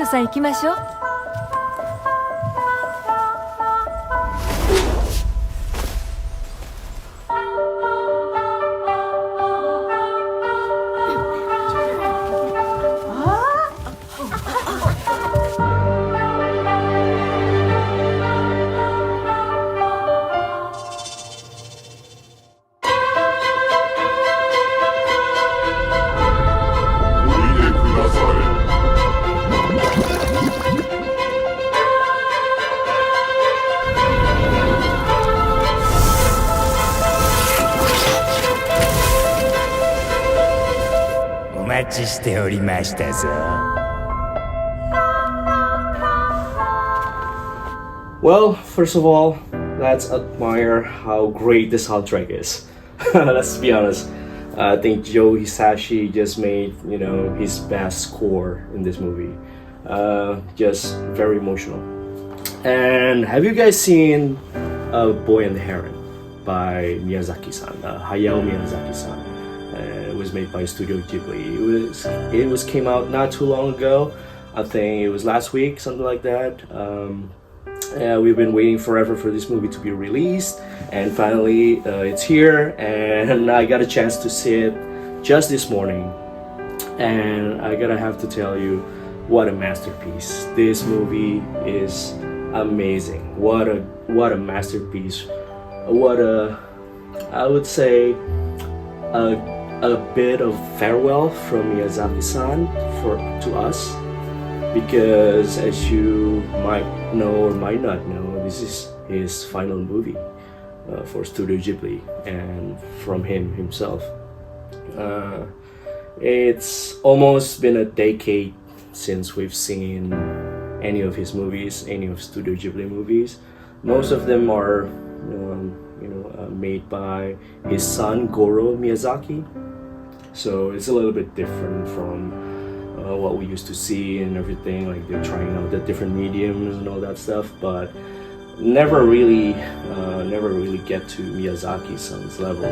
さん行きましょう。お待ちしておりましたぞ。Well, first of all, let's admire how great the soundtrack is. Let's be honest. I think Joe Hisashi just made, his best score in this movie. Just very emotional. And have you guys seen Boy and the Heron by Miyazaki-san, Hayao Miyazaki-san? It was made by Studio Ghibli. It was came out not too long ago. I think it was last week, something like that. We've been waiting forever for this movie to be released, and finally it's here, and I got a chance to see it just this morning, and I gotta have to tell you, what a masterpiece. This movie is amazing. What a masterpiece. I would say a bit of farewell from Miyazaki-san to us, because as you might know or might not know, this is his final movie for Studio Ghibli, and from him himself. It's almost been a decade since we've seen any of his movies, any of Studio Ghibli movies. Most of them are made by his son Goro Miyazaki, so it's a little bit different from what we used to see and everything. Like, they're trying out the different mediums and all that stuff, but never really get to Miyazaki-san's level.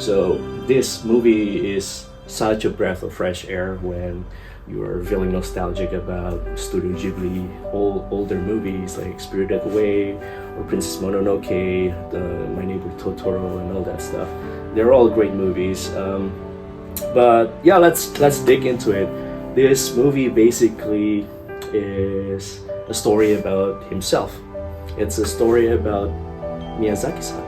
So this movie is such a breath of fresh air when you are feeling nostalgic about Studio Ghibli older movies like Spirited Away or Princess Mononoke, My Neighbor Totoro, and all that stuff. They're all great movies. But yeah, let's dig into it. This movie basically is a story about himself. It's a story about Miyazaki-san.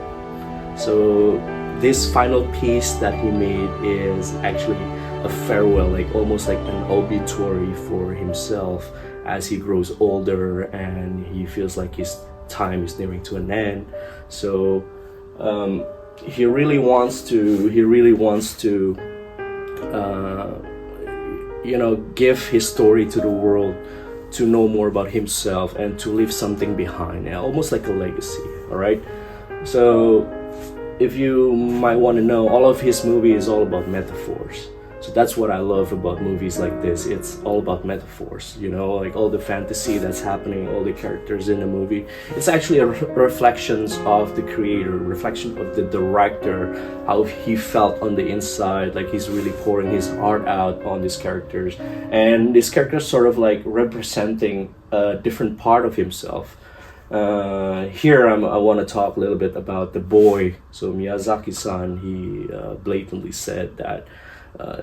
So this final piece that he made is actually a farewell, like almost like an obituary for himself as he grows older and he feels like his time is nearing to an end. So he really wants to give his story to the world, to know more about himself and to leave something behind, almost like a legacy. All right, so if you might want to know, all of his movie is all about metaphors. So that's what I love about movies like this. It's all about metaphors, like all the fantasy that's happening, all the characters in the movie. It's actually a reflections of the creator, reflection of the director, how he felt on the inside, like he's really pouring his heart out on these characters. And these characters sort of like representing a different part of himself. Here I want to talk a little bit about the boy. So Miyazaki-san, he blatantly said that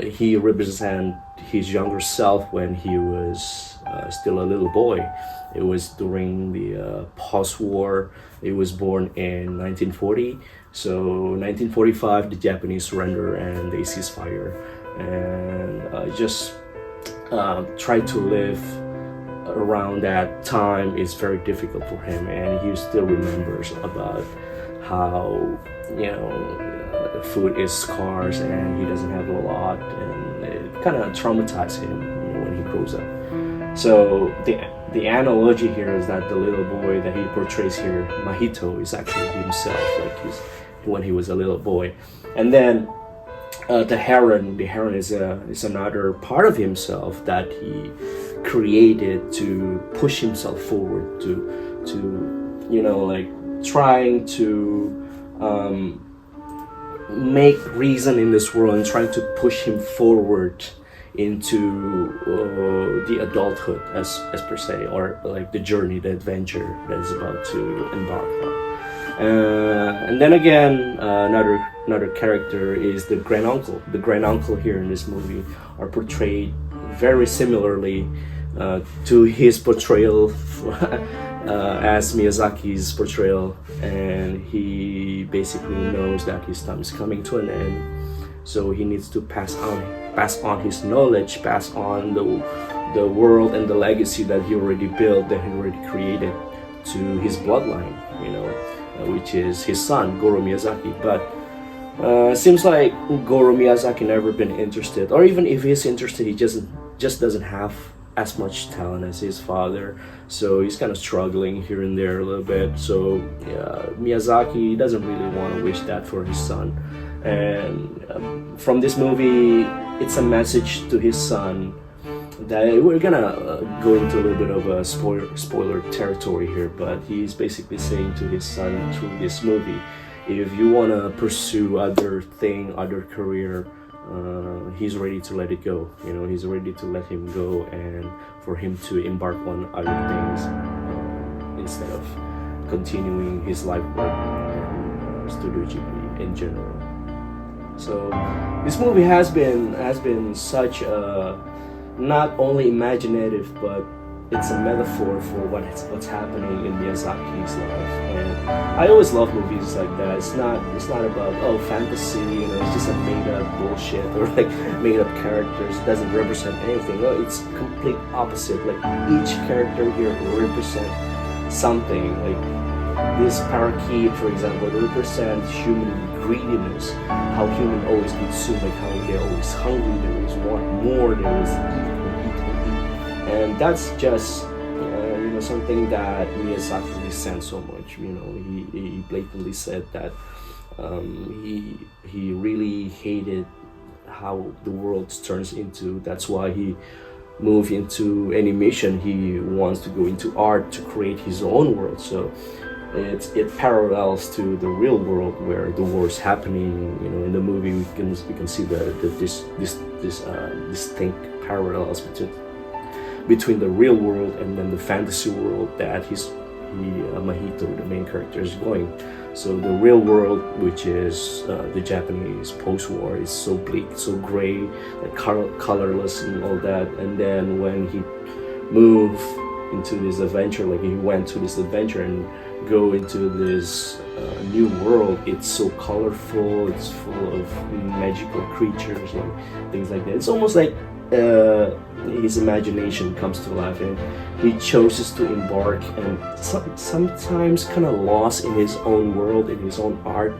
he represents his younger self when he was still a little boy. It was during the post-war. He was born in 1940. So 1945, the Japanese surrender and the ceasefire, and just try to live around that time is very difficult for him, and he still remembers about how food is scarce and he doesn't have a lot, and it kind of traumatized him when he grows up. So the analogy here is that the little boy that he portrays here, Mahito, is actually himself, like when he was a little boy. And then the heron is another part of himself that he created to push himself forward, to trying to make reason in this world and trying to push him forward into the adulthood as per se, or like the journey, the adventure that is about to embark on. And then again, another character is the grand uncle. The grand uncle here in this movie are portrayed very similarly to his portrayal as Miyazaki's portrayal, and he basically knows that his time is coming to an end, so he needs to pass on his knowledge, pass on the world and the legacy that he already built, that he already created, to his bloodline, which is his son Goro Miyazaki. But seems like Goro Miyazaki never been interested, or even if he's interested, he just doesn't have as much talent as his father, so he's kind of struggling here and there a little bit. So Miyazaki doesn't really want to wish that for his son, and from this movie, it's a message to his son that we're gonna go into a little bit of a spoiler territory here, but he's basically saying to his son through this movie, if you want to pursue other career, he's ready to let it go. He's ready to let him go and for him to embark on other things instead of continuing his life work in Studio Ghibli in general. So this movie has been such a not only imaginative, but it's a metaphor for what's happening in Miyazaki's life. And I always love movies like that. It's not about fantasy, it's just a made up bullshit or like made up characters. It doesn't represent anything. No, it's complete opposite. Like each character here represent something. Like this parakeet, for example, represents human greediness, how human always consume, like how they're always hungry, they always want more, they always eat. And that's just something that Miyazaki resents so much. He blatantly said that he really hated how the world turns into. That's why he moved into animation. He wants to go into art to create his own world. So it parallels to the real world where the war is happening. In the movie we can see this distinct parallels between the real world and then the fantasy world that Mahito, the main character, is going. So the real world, which is the Japanese post-war, is so bleak, so gray, like colorless and all that. And then when he moved into this adventure, like he went to this adventure and go into this new world, it's so colorful, it's full of magical creatures, like things like that. It's almost like his imagination comes to life, and he chooses to embark and sometimes kind of lost in his own world, in his own art.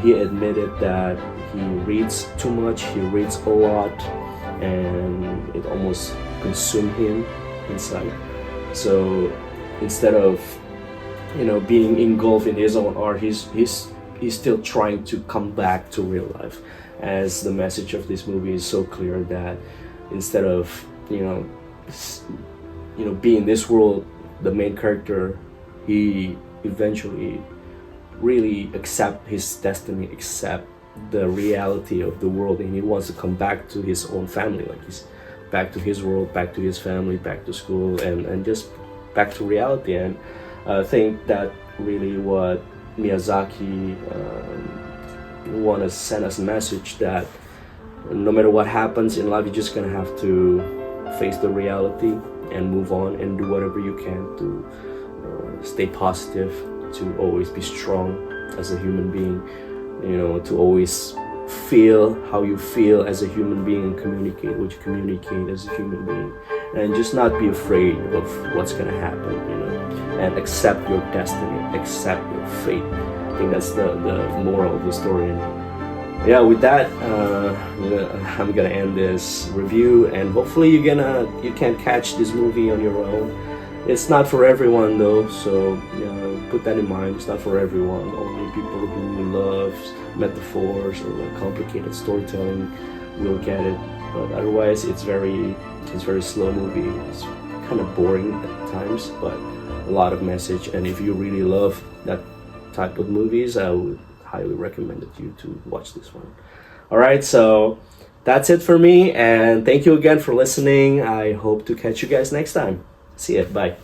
He admitted that he reads too much, he reads a lot, and it almost consumed him inside. So instead of being engulfed in his own art, he's still trying to come back to real life. As the message of this movie is so clear that instead of being in this world, the main character, he eventually really accept his destiny, accept the reality of the world, and he wants to come back to his own family. Like he's back to his world, back to his family, back to school, and just back to reality. And I think that really what Miyazaki want to send us a message, that no matter what happens in life, you're just gonna have to face the reality and move on and do whatever you can to stay positive, to always be strong as a human being, to always feel how you feel as a human being and communicate what you communicate as a human being, and just not be afraid of what's gonna happen, and accept your destiny, accept your fate. I think that's the moral of the story. And yeah, with that, I'm gonna end this review, and hopefully you can catch this movie on your own. It's not for everyone though, so put that in mind. It's not for everyone. Only people who love metaphors or complicated storytelling will get it. But otherwise, it's very slow movie. It's kind of boring at times, but a lot of message. And if you really love that type of movies, I would highly recommend you to watch this one. Alright, so That's it for me, and thank you again for listening. I hope to catch you guys next time. See ya. Bye.